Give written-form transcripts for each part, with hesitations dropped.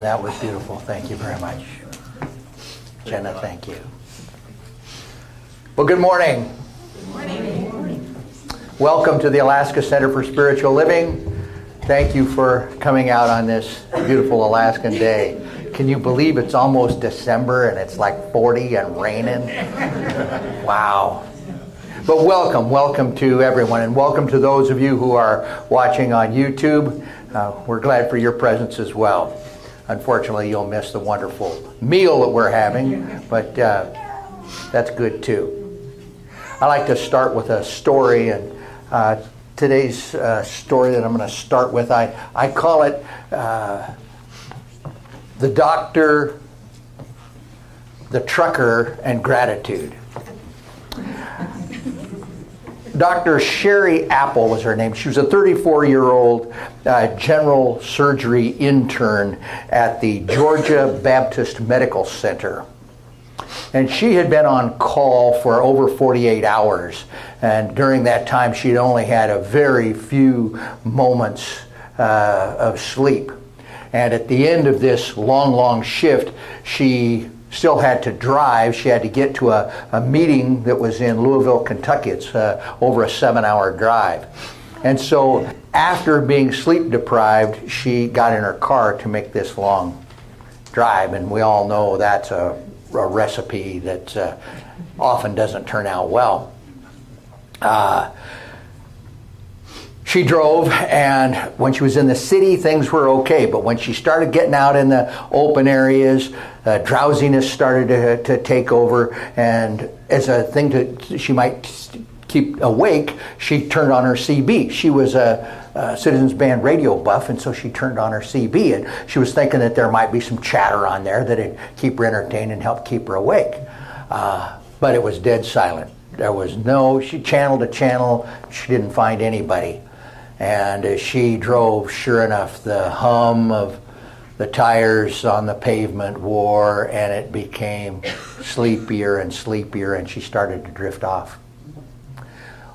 That was beautiful. Thank you very much. Jenna, thank you. Well, good morning. Good morning. Welcome to the Alaska Center for Spiritual Living. Thank you for coming out on this beautiful Alaskan day. Can you believe it's almost December and it's like 40 and raining? Wow. But welcome to everyone, and welcome to those of you who are watching on YouTube. We're glad for your presence as well. Unfortunately, you'll miss the wonderful meal that we're having, but that's good too. I like to start with a story, and today's story that I'm going to start with, I call it The Doctor, the Trucker, and Gratitude. Dr. Sherry Apple was her name. She was a 34-year-old general surgery intern at the Georgia Baptist Medical Center. And she had been on call for over 48 hours. And during that time, she'd only had a very few moments of sleep. And at the end of this long shift, she still had to drive. She had to get to a meeting that was in Louisville, Kentucky. It's over a 7-hour drive. And so after being sleep deprived, she got in her car to make this long drive. And we all know that's a recipe that often doesn't turn out well. She drove, and when she was in the city, things were okay. But when she started getting out in the open areas, drowsiness started to take over. And as a thing she might keep awake, she turned on her CB. She was a Citizens Band radio buff, and so she turned on her CB. And she was thinking that there might be some chatter on there that'd keep her entertained and help keep her awake. But it was dead silent. There was she channeled a channel, she didn't find anybody. And as she drove, sure enough, the hum of the tires on the pavement wore, and it became sleepier and sleepier, and she started to drift off.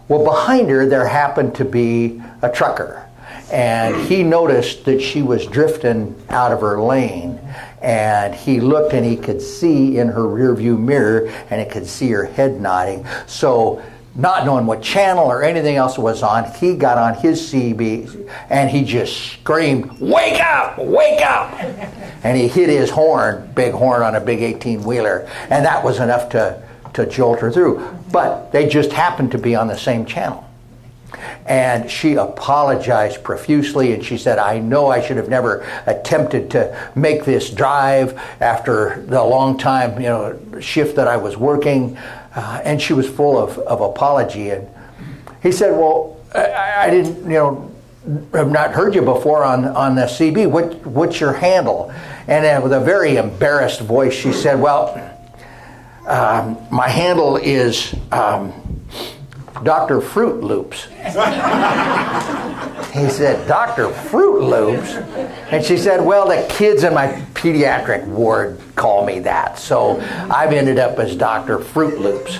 Well, behind her, there happened to be a trucker, and he noticed that she was drifting out of her lane, and he looked and he could see in her rearview mirror, and he could see her head nodding. So, not knowing what channel or anything else was on, he got on his CB and he just screamed, "Wake up! Wake up!" And he hit his horn, big horn on a big 18-wheeler, and that was enough to jolt her through. But they just happened to be on the same channel. And she apologized profusely, and she said, "I know I should have never attempted to make this drive after the long time, shift that I was working." And she was full of apology. And he said, "Well, I didn't, have not heard you before on the CB. What's your handle?" And then with a very embarrassed voice, she said, "Well, my handle is Dr. Fruit Loops." He said, "Dr. Fruit Loops?" And she said, "Well, the kids in my pediatric ward call me that, so I've ended up as Dr. Fruit Loops."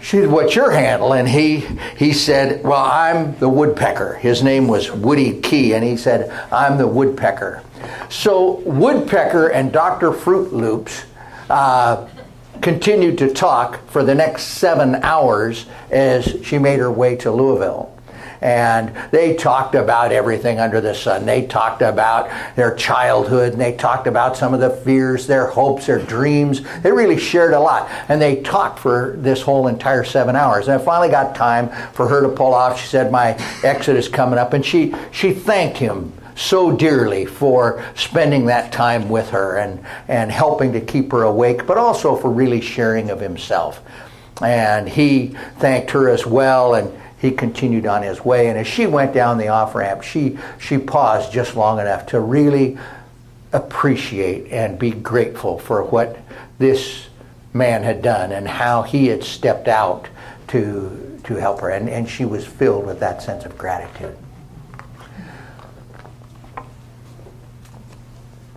She said, "What's your handle?" And he said, "Well, I'm the Woodpecker." His name was Woody Key, and he said, "I'm the Woodpecker." So Woodpecker and Dr. Fruit Loops continued to talk for the next 7 hours as she made her way to Louisville. And they talked about everything under the sun. They talked about their childhood, and they talked about some of the fears, their hopes, their dreams. They really shared a lot. And they talked for this whole entire 7 hours. And it finally got time for her to pull off. She said, "My exit is coming up." And she thanked him so dearly for spending that time with her and helping to keep her awake, but also for really sharing of himself. And he thanked her as well, and he continued on his way. And as she went down the off-ramp, she paused just long enough to really appreciate and be grateful for what this man had done and how he had stepped out to help her. And she was filled with that sense of gratitude.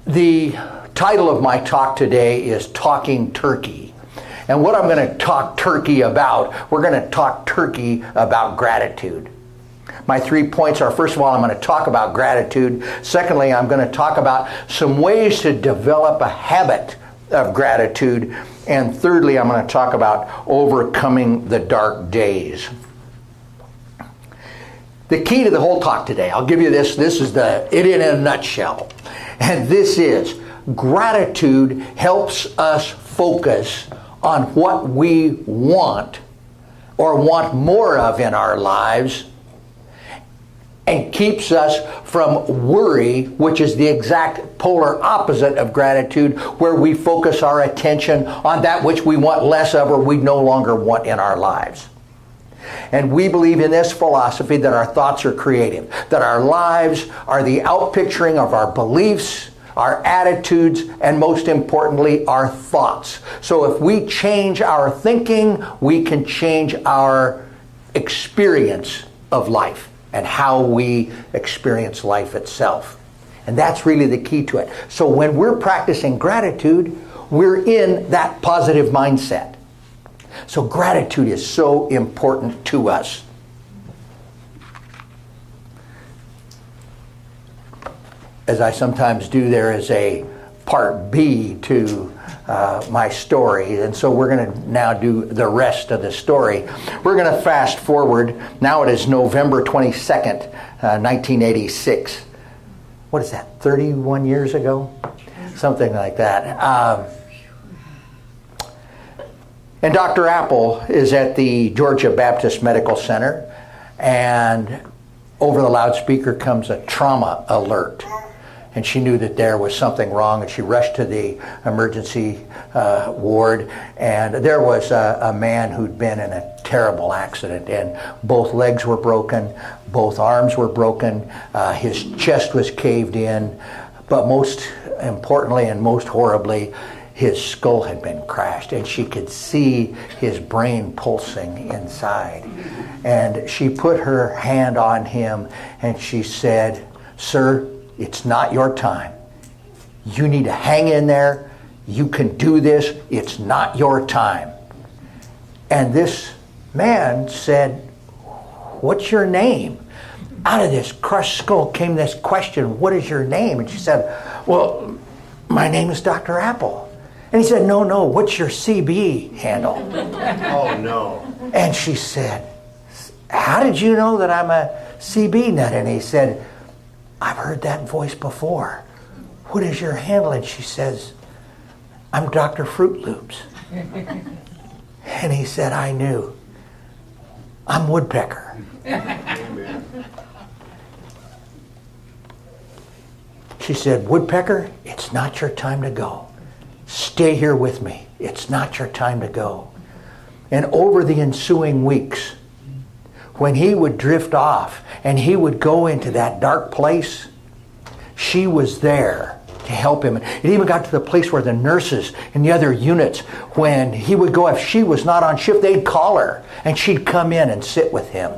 The title of my talk today is Talking Turkey. And what I'm going to talk turkey about, we're going to talk turkey about gratitude. My 3 points are, first of all, I'm going to talk about gratitude. Secondly, I'm going to talk about some ways to develop a habit of gratitude. And thirdly, I'm going to talk about overcoming the dark days. The key to the whole talk today, I'll give you this. This is it in a nutshell. And this is, gratitude helps us focus on what we want or want more of in our lives, and keeps us from worry, which is the exact polar opposite of gratitude, where we focus our attention on that which we want less of or we no longer want in our lives. And we believe in this philosophy that our thoughts are creative, that our lives are the outpicturing of our beliefs, our attitudes, and most importantly, our thoughts. So if we change our thinking, we can change our experience of life and how we experience life itself. And that's really the key to it. So when we're practicing gratitude, we're in that positive mindset. So gratitude is so important to us. As I sometimes do, there is a part B to my story, and so we're going to now do the rest of the story. We're going to fast forward. Now it is November 22nd, 1986. What is that, 31 years ago? Something like that. And Dr. Apple is at the Georgia Baptist Medical Center, and over the loudspeaker comes a trauma alert. And she knew that there was something wrong, and she rushed to the emergency ward, and there was a man who'd been in a terrible accident, and both legs were broken, both arms were broken, his chest was caved in, but most importantly and most horribly, his skull had been crashed, and she could see his brain pulsing inside. And she put her hand on him, and she said, "Sir, it's not your time. You need to hang in there. You can do this. It's not your time." And this man said, "What's your name?" Out of this crushed skull came this question, "What is your name?" And she said, "Well, my name is Dr. Apple." And he said, No, what's your CB handle?" Oh, no. And she said, "How did you know that I'm a CB nut?" And he said, "I've heard that voice before. What is your handle?" And she says, "I'm Dr. Fruit Loops." And he said, "I knew. I'm Woodpecker." Amen. She said, "Woodpecker, it's not your time to go. Stay here with me. It's not your time to go." And over the ensuing weeks, when he would drift off and he would go into that dark place, she was there to help him. It even got to the place where the nurses in the other units, when he would go, if she was not on shift, they'd call her and she'd come in and sit with him.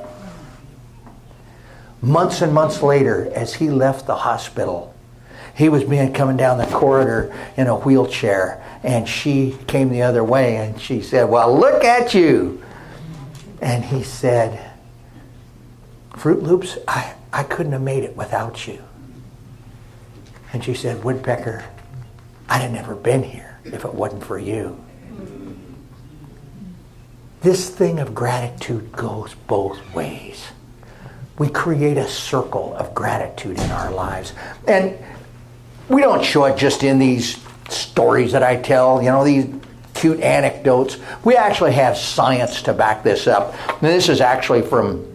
Months and months later, as he left the hospital, he was coming down the corridor in a wheelchair, and she came the other way, and she said, "Well, look at you." And he said, "Fruit Loops, I couldn't have made it without you." And she said, "Woodpecker, I'd have never been here if it wasn't for you." This thing of gratitude goes both ways. We create a circle of gratitude in our lives. And we don't show it just in these stories that I tell, these cute anecdotes. We actually have science to back this up. And this is actually from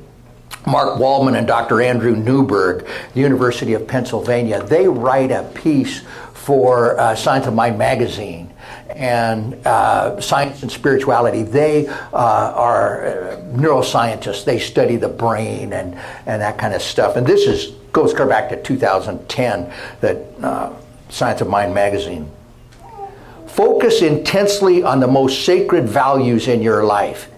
Mark Waldman and Dr. Andrew Newberg, the University of Pennsylvania. They write a piece for Science of Mind magazine and Science and Spirituality. They are neuroscientists. They study the brain and that kind of stuff. And this goes clear back to 2010, that Science of Mind magazine. Focus intensely on the most sacred values in your life.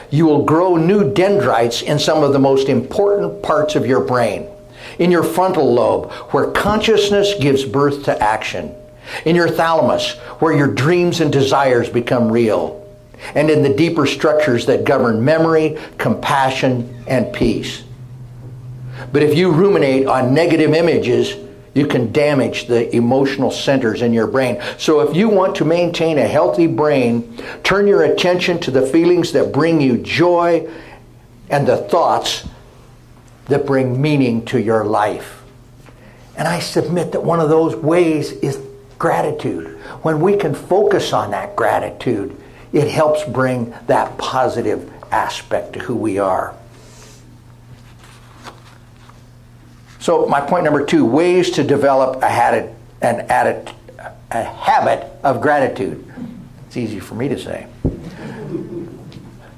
You will grow new dendrites in some of the most important parts of your brain. In your frontal lobe, where consciousness gives birth to action. In your thalamus, where your dreams and desires become real. And in the deeper structures that govern memory, compassion, and peace. But if you ruminate on negative images, you can damage the emotional centers in your brain. So if you want to maintain a healthy brain, turn your attention to the feelings that bring you joy and the thoughts that bring meaning to your life. And I submit that one of those ways is gratitude. When we can focus on that gratitude, it helps bring that positive aspect to who we are. So my point number 2, ways to develop a habit of gratitude. It's easy for me to say.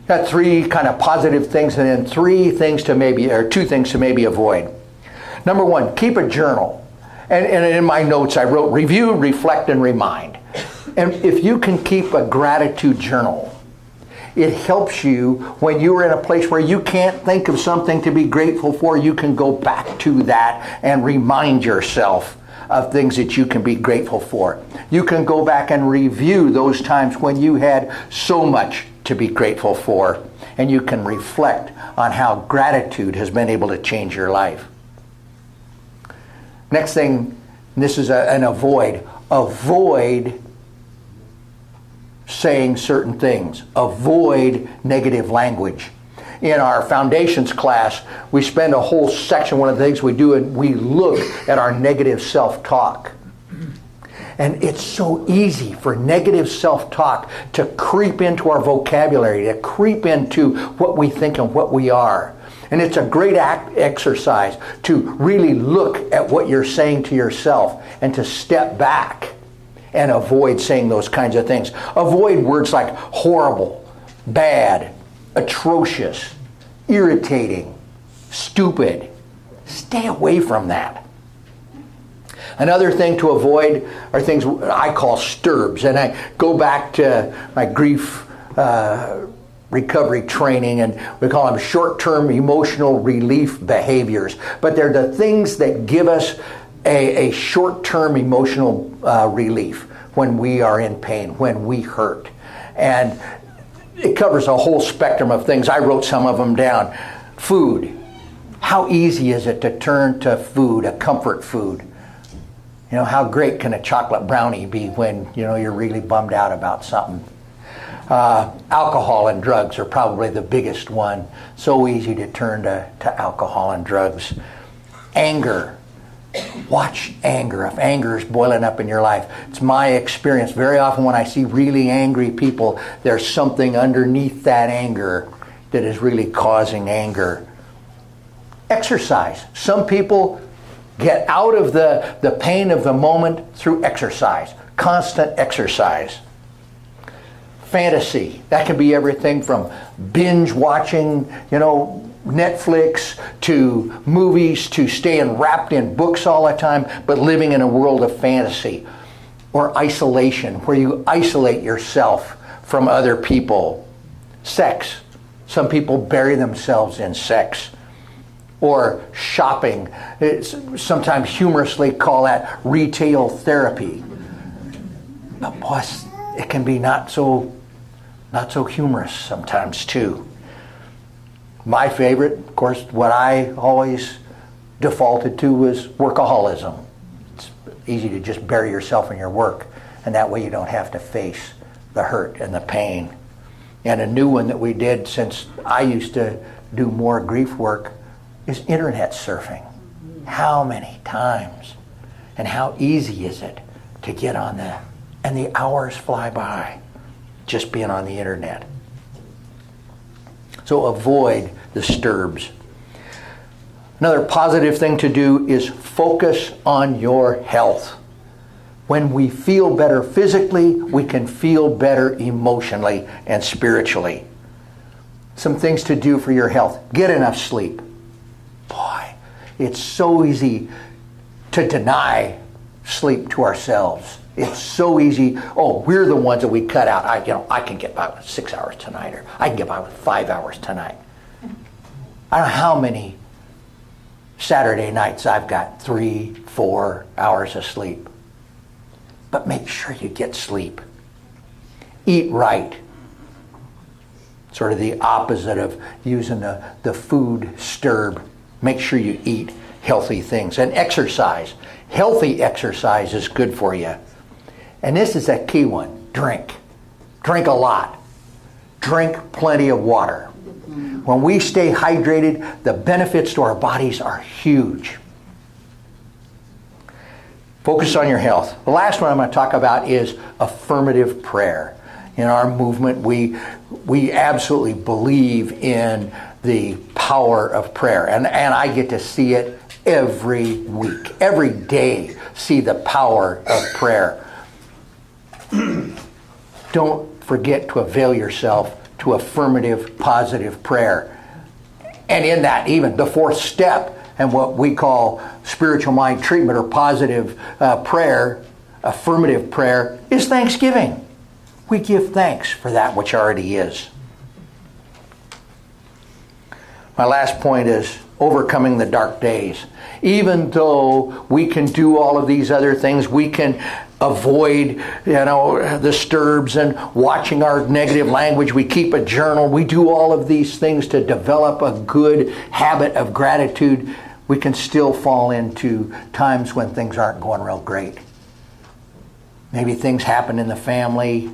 Got 3 kind of positive things and then 2 things to maybe avoid. Number 1, keep a journal. And in my notes I wrote review, reflect, and remind. And if you can keep a gratitude journal, it helps you when you're in a place where you can't think of something to be grateful for. You can go back to that and remind yourself of things that you can be grateful for. You can go back and review those times when you had so much to be grateful for, and you can reflect on how gratitude has been able to change your life. Next thing, this is an avoid. Avoid saying certain things. Avoid negative language. In our foundations class, we spend a whole section, one of the things we do, and we look at our negative self-talk. And it's so easy for negative self-talk to creep into our vocabulary, to creep into what we think and what we are. And it's a great exercise to really look at what you're saying to yourself and to step back and avoid saying those kinds of things. Avoid words like horrible, bad, atrocious, irritating, stupid. Stay away from that. Another thing to avoid are things I call STIRBs. And I go back to my grief recovery training, and we call them short-term emotional relief behaviors. But they're the things that give us a short-term emotional relief when we are in pain, when we hurt. And it covers a whole spectrum of things. I wrote some of them down. Food. How easy is it to turn to food, a comfort food? You know, how great can a chocolate brownie be when, you're really bummed out about something? Alcohol and drugs are probably the biggest one. So easy to turn to alcohol and drugs. Anger. Watch anger. If anger is boiling up in your life, it's my experience. Very often when I see really angry people, there's something underneath that anger that is really causing anger. Exercise. Some people get out of the pain of the moment through exercise. Constant exercise. Fantasy. That can be everything from binge watching, Netflix, to movies, to staying wrapped in books all the time, but living in a world of fantasy. Or isolation, where you isolate yourself from other people. Sex. Some people bury themselves in sex. Or shopping. It's sometimes humorously call that retail therapy. But boy, it can be not so humorous sometimes too. My favorite, of course, what I always defaulted to was workaholism. It's easy to just bury yourself in your work, and that way you don't have to face the hurt and the pain. And a new one that we did since I used to do more grief work is internet surfing. How many times and how easy is it to get on that? And the hours fly by just being on the internet. So avoid the STIRBs. Another positive thing to do is focus on your health. When we feel better physically, we can feel better emotionally and spiritually. Some things to do for your health. Get enough sleep. Boy, it's so easy to deny sleep to ourselves. It's so easy. Oh, we're the ones that we cut out. I can get by with 6 hours tonight, or I can get by with 5 hours tonight. I don't know how many Saturday nights I've got 3-4 hours of sleep. But make sure you get sleep. Eat right. Sort of the opposite of using the food STIRB. make sure you eat healthy things. And exercise. Healthy exercise is good for you. And this is a key one. Drink. Drink a lot. Drink plenty of water. When we stay hydrated, the benefits to our bodies are huge. Focus on your health. The last one I'm going to talk about is affirmative prayer. In our movement, we absolutely believe in the power of prayer. And I get to see it every week, every day, see the power of prayer. Don't forget to avail yourself to affirmative, positive prayer. And in that, even the fourth step, and what we call spiritual mind treatment or positive prayer, affirmative prayer, is thanksgiving. We give thanks for that which already is. My last point is overcoming the dark days. Even though we can do all of these other things, we can avoid, the disturbs and watching our negative language. We keep a journal. We do all of these things to develop a good habit of gratitude. We can still fall into times when things aren't going real great. Maybe things happen in the family,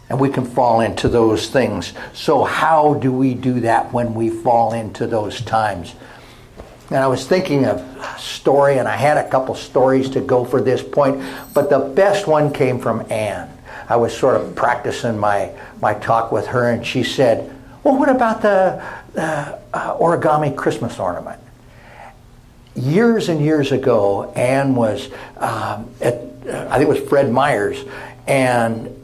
and we can fall into those things. So how do we do that when we fall into those times? And I was thinking of a story, and I had a couple stories to go for this point, but the best one came from Anne. I was sort of practicing my talk with her, and she said, well, what about the origami Christmas ornament? Years and years ago, Anne was I think it was Fred Meyer's, and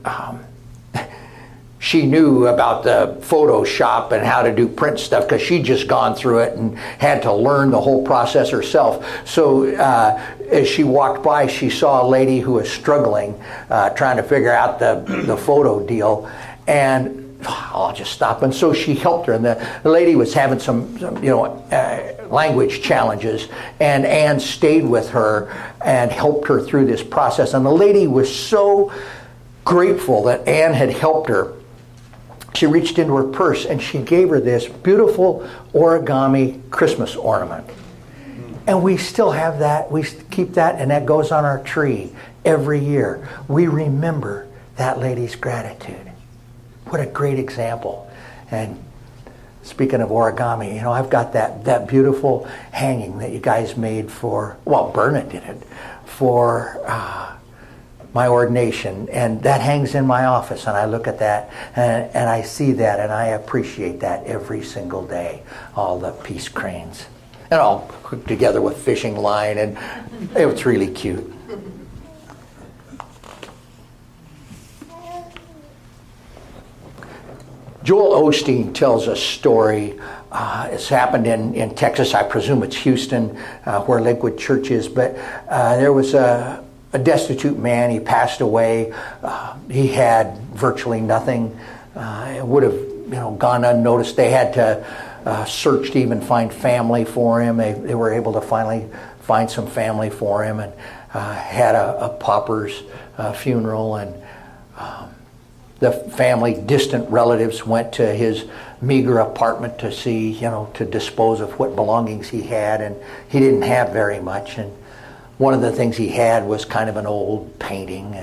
she knew about the Photoshop and how to do print stuff because she'd just gone through it and had to learn the whole process herself. So as she walked by, she saw a lady who was struggling, trying to figure out the photo deal, and I'll just stop. And so she helped her, and the lady was having some language challenges, and Anne stayed with her and helped her through this process. And the lady was so grateful that Anne had helped her. She reached into her purse and she gave her this beautiful origami Christmas ornament. And we still have that. We keep that, and that goes on our tree every year. We remember that lady's gratitude. What a great example. And speaking of origami, I've got that beautiful hanging that you guys made for, Berna did it, for my ordination, and that hangs in my office, and I look at that and I see that, and I appreciate that every single day. All the peace cranes, and all hooked together with fishing line, and it was really cute. Joel Osteen tells a story. It's happened in Texas. I presume it's Houston, where Lakewood Church is, but there was a destitute man. He passed away. He had virtually nothing. It would have gone unnoticed. They had to search to even find family for him. They were able to finally find some family for him, and had a pauper's funeral. And the family, distant relatives, went to his meager apartment to see, to dispose of what belongings he had, and he didn't have very much. And one of the things he had was kind of an old painting,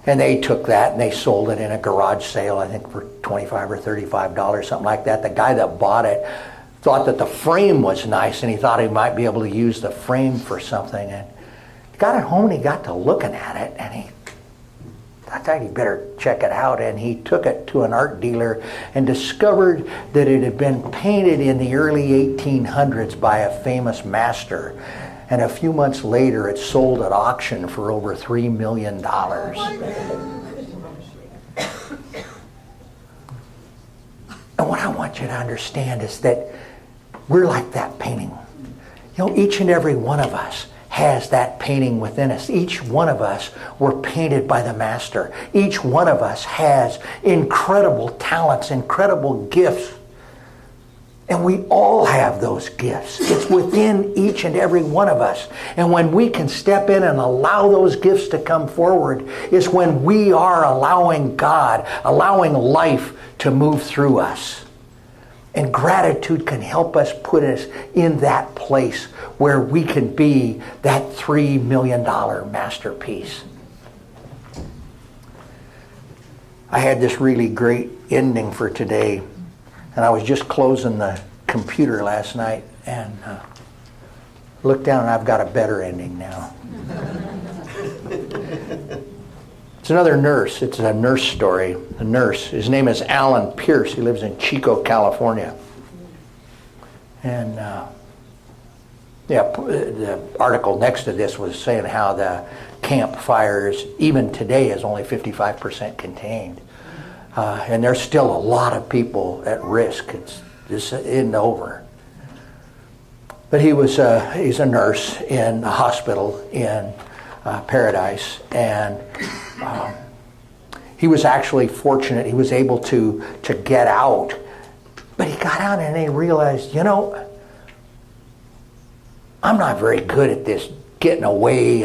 and they took that and they sold it in a garage sale, I think for $25 or $35, something like that. The guy that bought it thought that the frame was nice, and he thought he might be able to use the frame for something. And he got it home and he got to looking at it, and I thought he better check it out, and he took it to an art dealer and discovered that it had been painted in the early 1800s by a famous master. And a few months later, it sold at auction for over $3 million. And what I want you to understand is that we're like that painting. Each and every one of us has that painting within us. Each one of us were painted by the Master. Each one of us has incredible talents, incredible gifts. And we all have those gifts. It's within each and every one of us. And when we can step in and allow those gifts to come forward is when we are allowing God, allowing life to move through us. And gratitude can help us put us in that place where we can be that $3 million masterpiece. I had this really great ending for today, and I was just closing the computer last night and looked down, and I've got a better ending now. It's another nurse. It's a nurse story. A nurse. His name is Alan Pierce. He lives in Chico, California. And the article next to this was saying how the campfires, even today, is only 55% contained. And there's still a lot of people at risk. This isn't over. But he's a nurse in a hospital in Paradise, and he was actually fortunate. He was able to get out, but he got out and he realized, I'm not very good at this getting away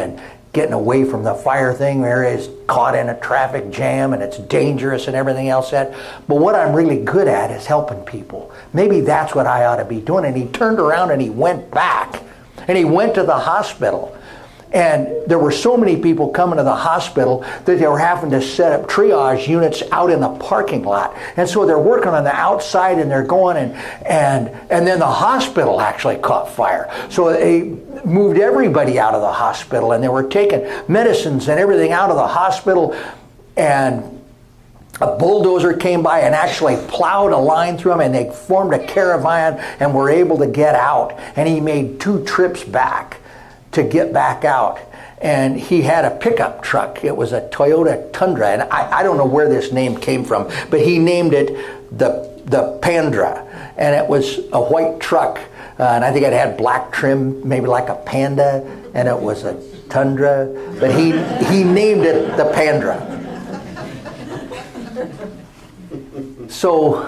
from the fire thing. There is caught in a traffic jam and it's dangerous and everything else. But what I'm really good at is helping people. Maybe that's what I ought to be doing. And he turned around and he went back and he went to the hospital. And there were so many people coming to the hospital that they were having to set up triage units out in the parking lot. And so they're working on the outside and they're going and then the hospital actually caught fire. So they moved everybody out of the hospital and they were taking medicines and everything out of the hospital, and a bulldozer came by and actually plowed a line through them, and they formed a caravan and were able to get out. And he made 2 trips back to get back out. And he had a pickup truck. It was a Toyota Tundra. And I don't know where this name came from, but he named it the Pandra. And it was a white truck. And I think it had black trim, maybe like a Panda. And it was a Tundra. But he named it the Pandra. So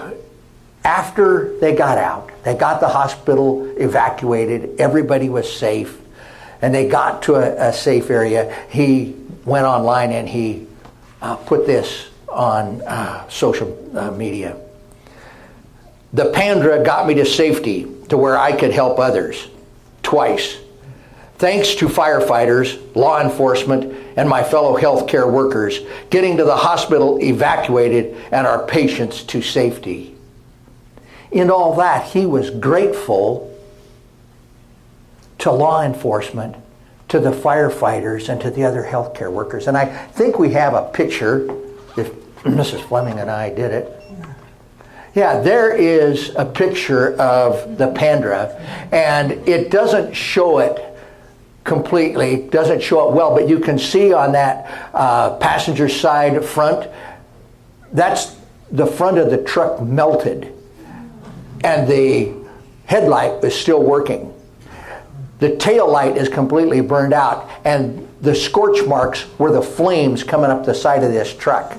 after they got out, they got the hospital evacuated. Everybody was safe. And they got to a safe area. He went online and he put this on social media. The Pandra got me to safety to where I could help others twice. Thanks to firefighters, law enforcement, and my fellow healthcare workers getting to the hospital evacuated and our patients to safety. In all that, he was grateful to law enforcement, to the firefighters, and to the other healthcare workers. And I think we have a picture, if Mrs. Fleming and I did it. Yeah, there is a picture of the Pandra, and it doesn't show it completely, doesn't show it well, but you can see on that passenger side front, that's the front of the truck melted, and the headlight is still working. The tail light is completely burned out, and the scorch marks were the flames coming up the side of this truck.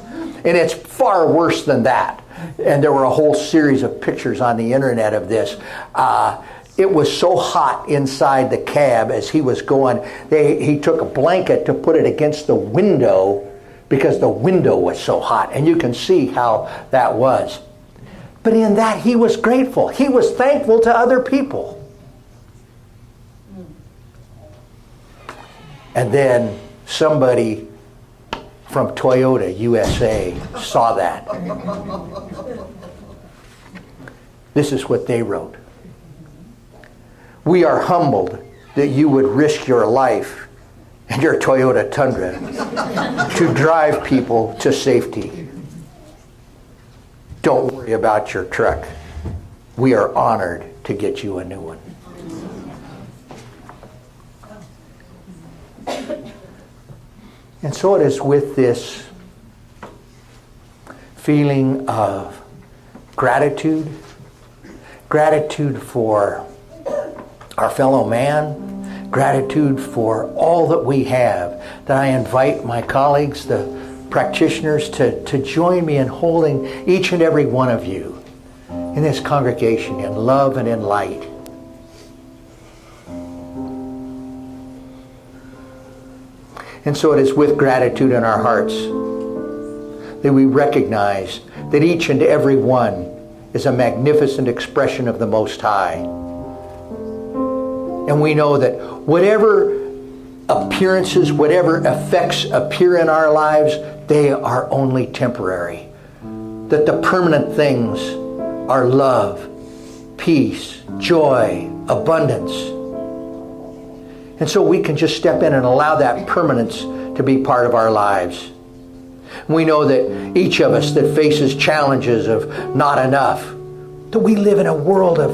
And it's far worse than that. And there were a whole series of pictures on the internet of this. It was so hot inside the cab as he was going. He took a blanket to put it against the window because the window was so hot. And you can see how that was. But in that, he was grateful. He was thankful to other people. And then somebody from Toyota USA saw that. This is what they wrote. We are humbled that you would risk your life and your Toyota Tundra to drive people to safety. Don't worry about your truck. We are honored to get you a new one. And so it is with this feeling of gratitude for our fellow man, gratitude for all that we have, that I invite my colleagues, the practitioners, to join me in holding each and every one of you in this congregation in love and in light. And so it is with gratitude in our hearts that we recognize that each and every one is a magnificent expression of the Most High. And we know that whatever appearances, whatever effects appear in our lives, they are only temporary. That the permanent things are love, peace, joy, abundance. And so we can just step in and allow that permanence to be part of our lives. We know that each of us that faces challenges of not enough, that we live in a world of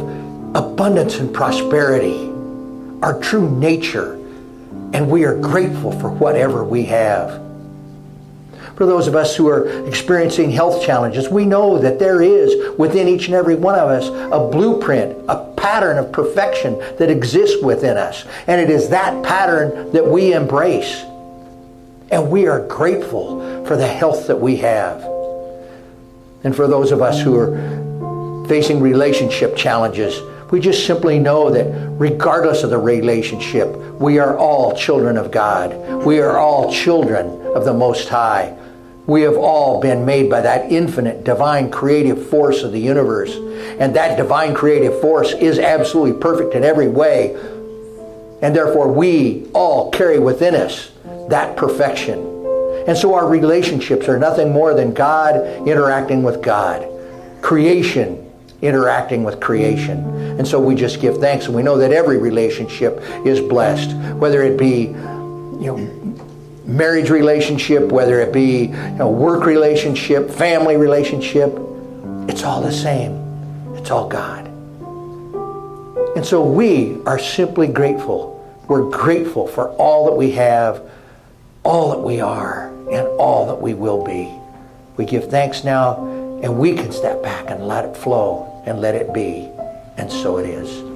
abundance and prosperity, our true nature, and we are grateful for whatever we have. For those of us who are experiencing health challenges, we know that there is within each and every one of us a blueprint, a pattern of perfection that exists within us. And it is that pattern that we embrace. And we are grateful for the health that we have. And for those of us who are facing relationship challenges, we just simply know that regardless of the relationship, we are all children of God. We are all children of the Most High. We have all been made by that infinite, divine, creative force of the universe. And that divine, creative force is absolutely perfect in every way. And therefore, we all carry within us that perfection. And so our relationships are nothing more than God interacting with God. Creation interacting with creation. And so we just give thanks, and we know that every relationship is blessed, whether it be marriage relationship, whether it be work relationship, family relationship. It's all the same. It's all God. And so we are simply grateful. We're grateful for all that we have, all that we are, and all that we will be. We give thanks now, and we can step back and let it flow and let it be. And so it is.